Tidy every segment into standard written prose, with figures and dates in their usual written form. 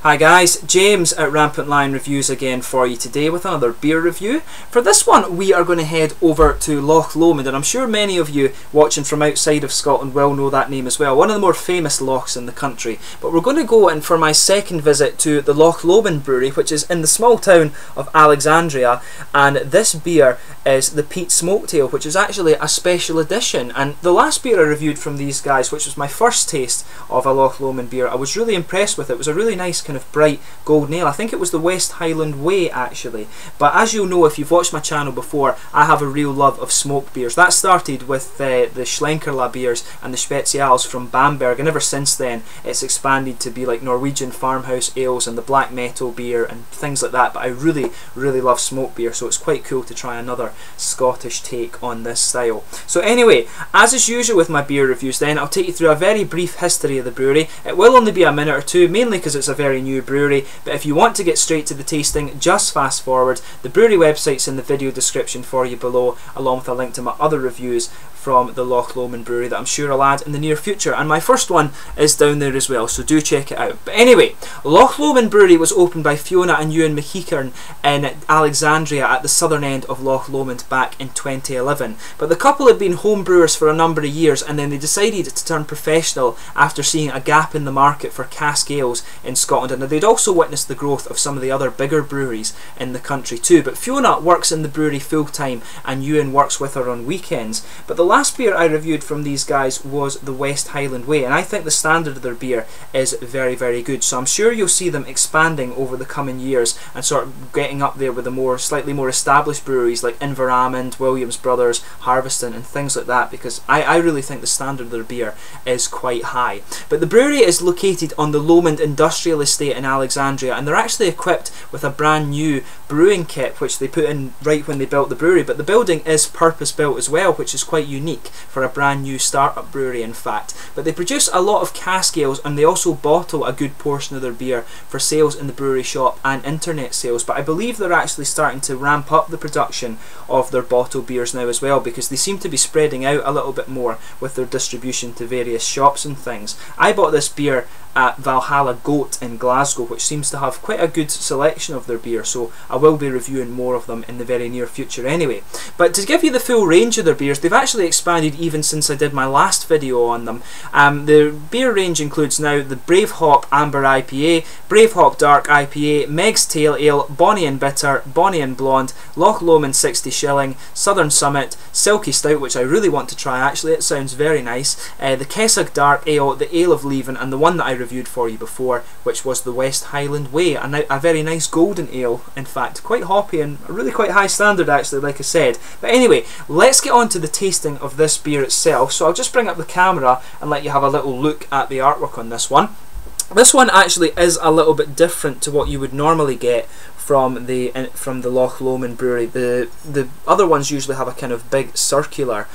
Hi guys, James at Rampant Lion Reviews again for you today with another beer review. For this one we are going to head over to Loch Lomond, and I'm sure many of you watching from outside of Scotland will know that name as well. One of the more famous lochs in the country. But we're going to go in for my second visit to the Loch Lomond Brewery, which is in the small town of Alexandria, and this beer is the Peat Smoked Ale, which is actually a special edition. And the last beer I reviewed from these guys, which was my first taste of a Loch Lomond beer, I was really impressed with it. It was a really nice kind of bright golden ale. I think it was the West Highland Way actually, but as you'll know if you've watched my channel before, I have a real love of smoked beers. That started with the Schlenkerla beers and the Spezials from Bamberg, and ever since then it's expanded to be like Norwegian farmhouse ales and the black metal beer and things like that. But I really love smoked beer, so it's quite cool to try another Scottish take on this style. So anyway, as is usual with my beer reviews then, I'll take you through a very brief history of the brewery. It will only be a minute or two, mainly because it's a very new brewery, but if you want to get straight to the tasting, just fast forward. The brewery website's in the video description for you below, along with a link to my other reviews from the Loch Lomond Brewery that I'm sure I'll add in the near future, and my first one is down there as well, so do check it out. But anyway, Loch Lomond Brewery was opened by Fiona and Ewan McKeachern in Alexandria at the southern end of Loch Lomond back in 2011. But the couple had been home brewers for a number of years, and then they decided to turn professional after seeing a gap in the market for cask ales in Scotland, and they'd also witnessed the growth of some of the other bigger breweries in the country too. But Fiona works in the brewery full time and Ewan works with her on weekends. But the last beer I reviewed from these guys was the West Highland Way, and I think the standard of their beer is very good, so I'm sure you'll see them expanding over the coming years and sort of getting up there with the slightly more established breweries like Inverarmond, Williams Brothers, Harveston and things like that, because I really think the standard of their beer is quite high. But the brewery is located on the Lomond Industrial Estate in Alexandria, and they're actually equipped with a brand new brewing kit which they put in right when they built the brewery. But the building is purpose built as well, which is quite unique for a brand new startup brewery in fact. But they produce a lot of cask ales, and they also bottle a good portion of their beer for sales in the brewery shop and internet sales. But I believe they're actually starting to ramp up the production of their bottle beers now as well, because they seem to be spreading out a little bit more with their distribution to various shops and things. I bought this beer at Valhalla Goat in Glasgow, which seems to have quite a good selection of their beer, so I will be reviewing more of them in the very near future anyway. But to give you the full range of their beers, they've actually expanded even since I did my last video on them. The beer range includes now the Brave Hop Amber IPA, Brave Hop Dark IPA, Meg's Tail Ale, Bonnie and Bitter, Bonnie and Blonde, Loch Lomond 60 Shilling, Southern Summit, Silky Stout, which I really want to try actually, it sounds very nice, the Kessig Dark Ale, the Ale of Leven, and the one that I reviewed for you before, which was the West Highland Way, a very nice golden ale, in fact, quite hoppy and really quite high standard actually, like I said. But anyway, let's get on to the tasting of this beer itself. So I'll just bring up the camera and let you have a little look at the artwork on this one. This one actually is a little bit different to what you would normally get from the Loch Lomond Brewery. The other ones usually have a kind of big circular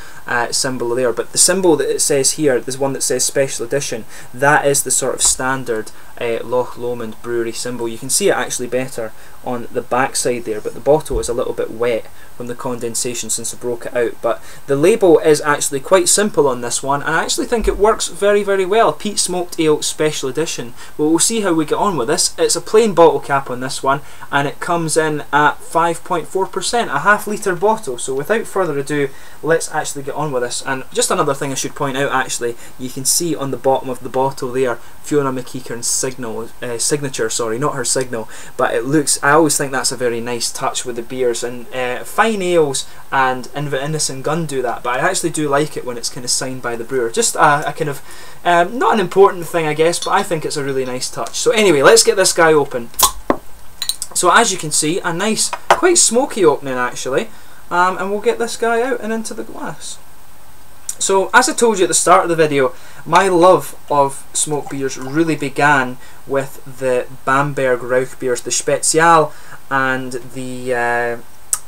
symbol there, but the symbol that it says here, this one that says Special Edition, that is the sort of standard Loch Lomond Brewery symbol. You can see it actually better on the back side there, but the bottle is a little bit wet from the condensation since I broke it out. But the label is actually quite simple on this one, and I actually think it works very well. Peat Smoked Ale Special Edition. Well, we'll see how we get on with this. It's a plain bottle cap on this one, and it comes in at 5.4%, a half-litre bottle. So without further ado, let's actually get on with this. And just another thing I should point out actually, you can see on the bottom of the bottle there Fiona McKeachern's signature, sorry, not her signal, but it looks, I always think that's a very nice touch with the beers, and fine ales and Inverness and Gun do that, but I actually do like it when it's kind of signed by the brewer. Just a kind of, not an important thing I guess, but I think it's a really nice touch. So anyway, let's get this guy open. So as you can see, a nice, quite smoky opening actually, and we'll get this guy out and into the glass. So as I told you at the start of the video, my love of smoked beers really began with the Bamberg Rauch beers, the Spezial and the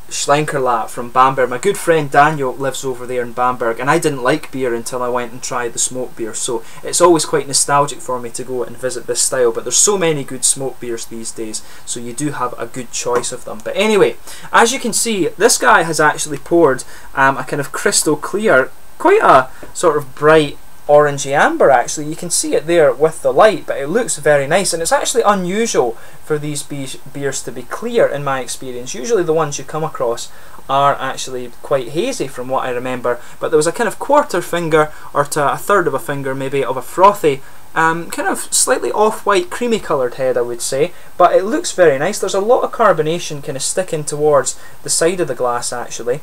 Schlenkerla from Bamberg. My good friend Daniel lives over there in Bamberg, and I didn't like beer until I went and tried the smoked beer, so it's always quite nostalgic for me to go and visit this style. But there's so many good smoked beers these days, so you do have a good choice of them. But anyway, as you can see, this guy has actually poured a kind of crystal clear, quite a sort of bright orangey amber actually. You can see it there with the light, but it looks very nice, and it's actually unusual for these beers to be clear in my experience. Usually the ones you come across are actually quite hazy from what I remember, but there was a kind of quarter finger or to a third of a finger maybe of a frothy kind of slightly off-white creamy coloured head, I would say, but it looks very nice. There's a lot of carbonation kind of sticking towards the side of the glass actually,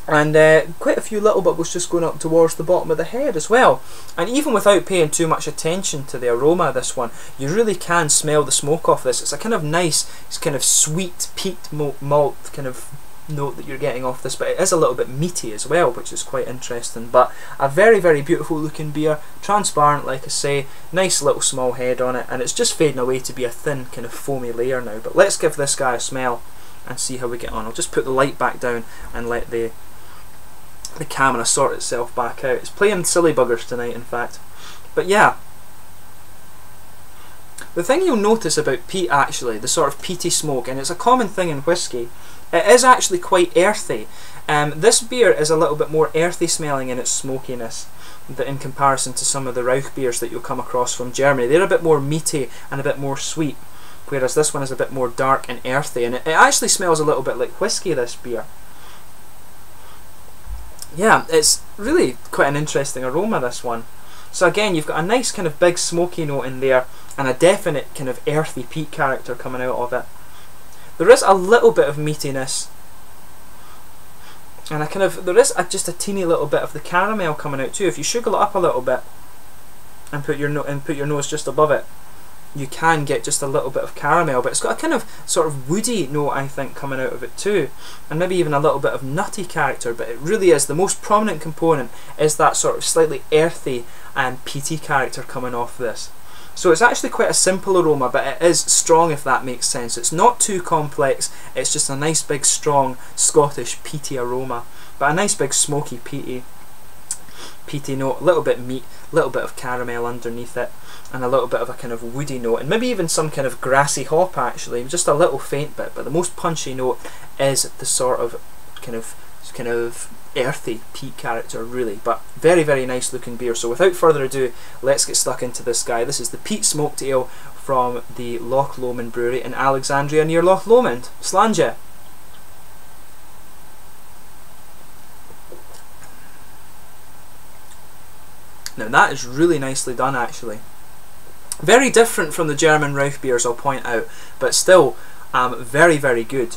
and quite a few little bubbles just going up towards the bottom of the head as well. And even without paying too much attention to the aroma of this one, you really can smell the smoke off this. It's a kind of nice, it's kind of sweet peat malt kind of note that you're getting off this, but it is a little bit meaty as well, which is quite interesting. But a very, very beautiful looking beer, transparent like I say, nice little small head on it, and it's just fading away to be a thin kind of foamy layer now. But let's give this guy a smell and see how we get on. I'll just put the light back down and let the camera sort itself back out. It's playing silly buggers tonight, in fact. But yeah, the thing you'll notice about peat actually, the sort of peaty smoke, and it's a common thing in whisky, it is actually quite earthy. This beer is a little bit more earthy smelling in its smokiness in comparison to some of the Rauch beers that you'll come across from Germany. They're a bit more meaty and a bit more sweet, whereas this one is a bit more dark and earthy, and it actually smells a little bit like whisky, this beer. Yeah, it's really quite an interesting aroma, this one. So again, you've got a nice kind of big smoky note in there, and a definite kind of earthy peat character coming out of it. There is a little bit of meatiness, and there is just a teeny little bit of the caramel coming out too. If you sugar it up a little bit and put your nose just above it, you can get just a little bit of caramel, but it's got a kind of sort of woody note, I think, coming out of it too, and maybe even a little bit of nutty character. But it really is, the most prominent component is that sort of slightly earthy and peaty character coming off this. So it's actually quite a simple aroma, but it is strong, if that makes sense. It's not too complex, it's just a nice big strong Scottish peaty aroma, but a nice big smoky peaty note, a little bit meat, a little bit of caramel underneath it, and a little bit of a kind of woody note, and maybe even some kind of grassy hop actually, just a little faint bit. But the most punchy note is the sort of kind of earthy peat character really. But very, very nice looking beer. So without further ado, let's get stuck into this guy. This is the Peat Smoked Ale from the Loch Lomond Brewery in Alexandria near Loch Lomond. Slàinte. Now that is really nicely done actually. Very different from the German Rauch beers, I'll point out, but still very, very good.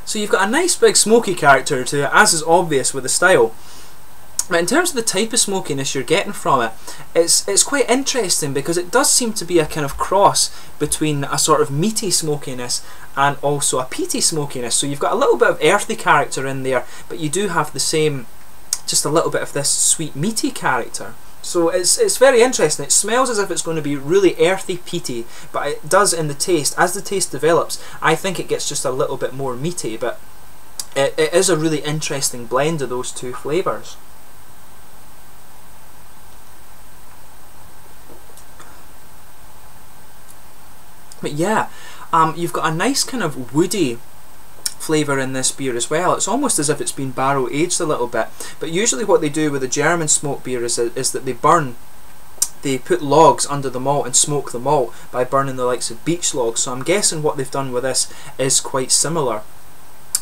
So you've got a nice big smoky character to it, as is obvious with the style. But in terms of the type of smokiness you're getting from it, it's quite interesting, because it does seem to be a kind of cross between a sort of meaty smokiness and also a peaty smokiness. So you've got a little bit of earthy character in there, but you do have the same, just a little bit of this sweet meaty character. So it's very interesting. It smells as if it's going to be really earthy, peaty, but it does in the taste. As the taste develops, I think it gets just a little bit more meaty, but it is a really interesting blend of those two flavours. But yeah, you've got a nice kind of woody flavour in this beer as well. It's almost as if it's been barrel aged a little bit. But usually what they do with a German smoked beer is that they put logs under the malt and smoke the malt by burning the likes of beech logs. So I'm guessing what they've done with this is quite similar.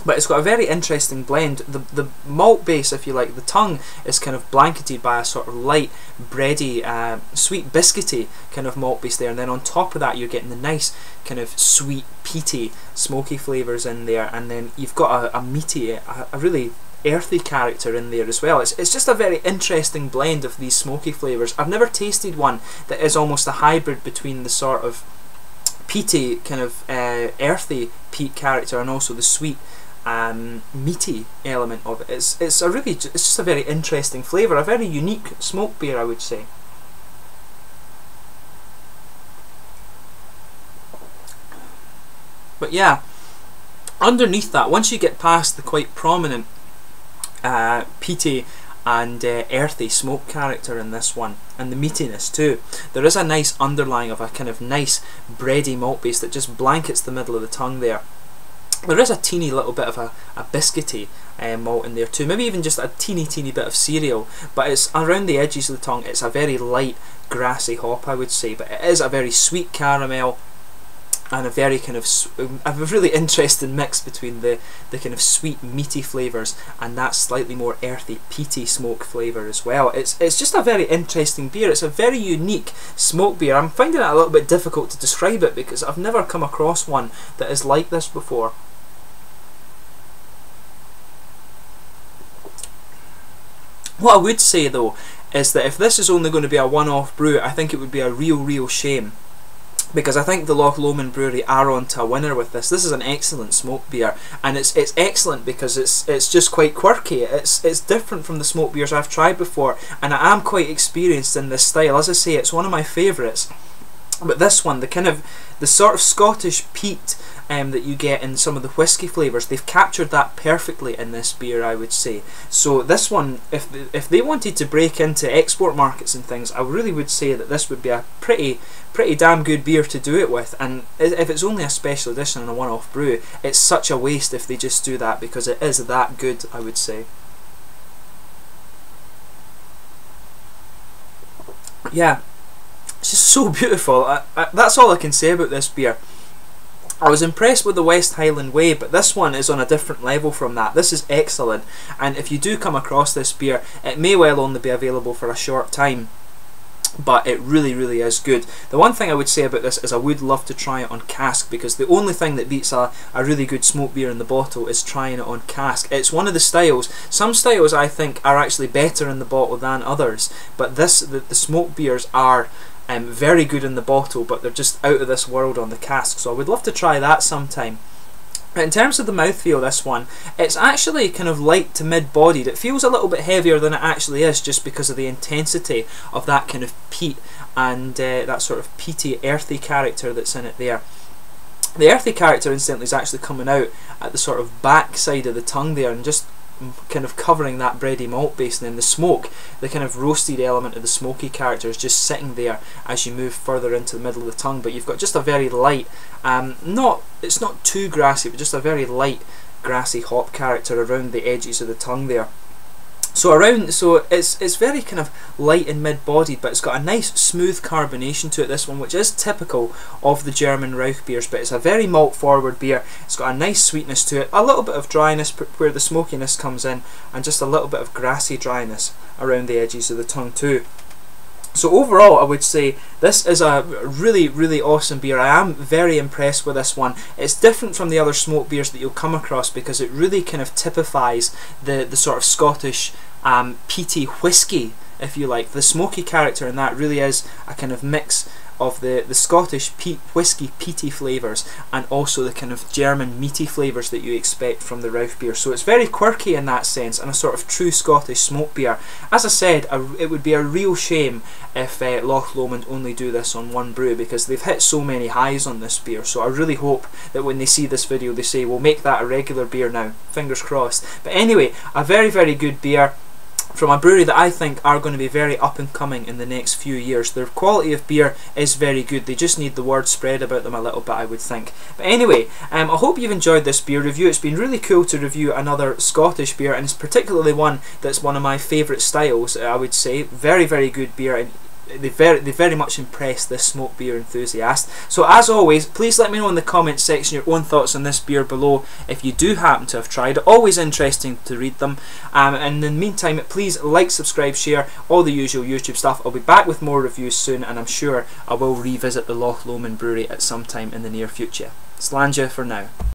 But it's got a very interesting blend. The malt base, if you like, the tongue is kind of blanketed by a sort of light, bready, sweet biscuity kind of malt base there, and then on top of that you're getting the nice kind of sweet, peaty, smoky flavours in there, and then you've got a meaty, a really earthy character in there as well. It's just a very interesting blend of these smoky flavours. I've never tasted one that is almost a hybrid between the sort of peaty, kind of earthy peat character and also the sweet, meaty element of it. It's just a very interesting flavour, a very unique smoke beer, I would say. But yeah, underneath that, once you get past the quite prominent peaty and earthy smoke character in this one, and the meatiness too, there is a nice underlying of a kind of nice bready malt base that just blankets the middle of the tongue there. There is a teeny little bit of a biscuity malt in there too, maybe even just a teeny bit of cereal, but it's around the edges of the tongue. It's a very light grassy hop, I would say, but it is a very sweet caramel and a very kind of a really interesting mix between the kind of sweet meaty flavours and that slightly more earthy peaty smoke flavour as well. It's just a very interesting beer. It's a very unique smoke beer. I'm finding it a little bit difficult to describe it because I've never come across one that is like this before. What I would say though is that if this is only going to be a one-off brew, I think it would be a real shame, because I think the Loch Lomond Brewery are on to a winner with this. This is an excellent smoke beer, and it's excellent because it's just quite quirky. It's different from the smoke beers I've tried before, and I am quite experienced in this style. As I say, it's one of my favourites. But this one, the sort of Scottish peat that you get in some of the whisky flavours, they've captured that perfectly in this beer, I would say. So this one, if they wanted to break into export markets and things, I really would say that this would be a pretty damn good beer to do it with. And if it's only a special edition and a one-off brew, it's such a waste if they just do that, because it is that good, I would say. Yeah, it's just so beautiful. That's all I can say about this beer. I was impressed with the West Highland Way, but this one is on a different level from that. This is excellent, and if you do come across this beer, it may well only be available for a short time, but it really is good. The one thing I would say about this is I would love to try it on cask, because the only thing that beats a really good smoke beer in the bottle is trying it on cask. It's one of the styles. Some styles I think are actually better in the bottle than others, but the smoke beers are very good in the bottle, but they're just out of this world on the cask, so I would love to try that sometime. In terms of the mouthfeel, this one, it's actually kind of light to mid-bodied. It feels a little bit heavier than it actually is, just because of the intensity of that kind of peat and that sort of peaty, earthy character that's in it there. The earthy character, incidentally, is actually coming out at the sort of back side of the tongue there, and just kind of covering that bready malt base, and then the smoke, the kind of roasted element of the smoky character, is just sitting there as you move further into the middle of the tongue. But you've got just a very light, it's not too grassy, but just a very light grassy hop character around the edges of the tongue there. So it's very kind of light and mid-bodied, but it's got a nice smooth carbonation to it, this one, which is typical of the German Rauch beers, but it's a very malt-forward beer. It's got a nice sweetness to it, a little bit of dryness where the smokiness comes in, and just a little bit of grassy dryness around the edges of the tongue too. So overall, I would say this is a really awesome beer. I am very impressed with this one. It's different from the other smoke beers that you'll come across, because it really kind of typifies the sort of Scottish peaty whisky, if you like. The smoky character in that really is a kind of mix of the Scottish peat whisky peaty flavours and also the kind of German meaty flavours that you expect from the Rauch beer. So it's very quirky in that sense, and a sort of true Scottish smoke beer. As I said, it would be a real shame if Loch Lomond only do this on one brew, because they've hit so many highs on this beer. So I really hope that when they see this video they say, we'll make that a regular beer now. Fingers crossed. But anyway, a very good beer from a brewery that I think are going to be very up and coming in the next few years. Their quality of beer is very good. They just need the word spread about them a little bit, I would think. But anyway, I hope you've enjoyed this beer review. It's been really cool to review another Scottish beer, and it's particularly one that's one of my favourite styles, I would say. Very good beer, and they very much impressed this smoke beer enthusiast. So as always, please let me know in the comments section your own thoughts on this beer below if you do happen to have tried it. Always interesting to read them. And in the meantime, please like, subscribe, share, all the usual YouTube stuff. I'll be back with more reviews soon, and I'm sure I will revisit the Loch Lomond Brewery at some time in the near future. Slàinte for now.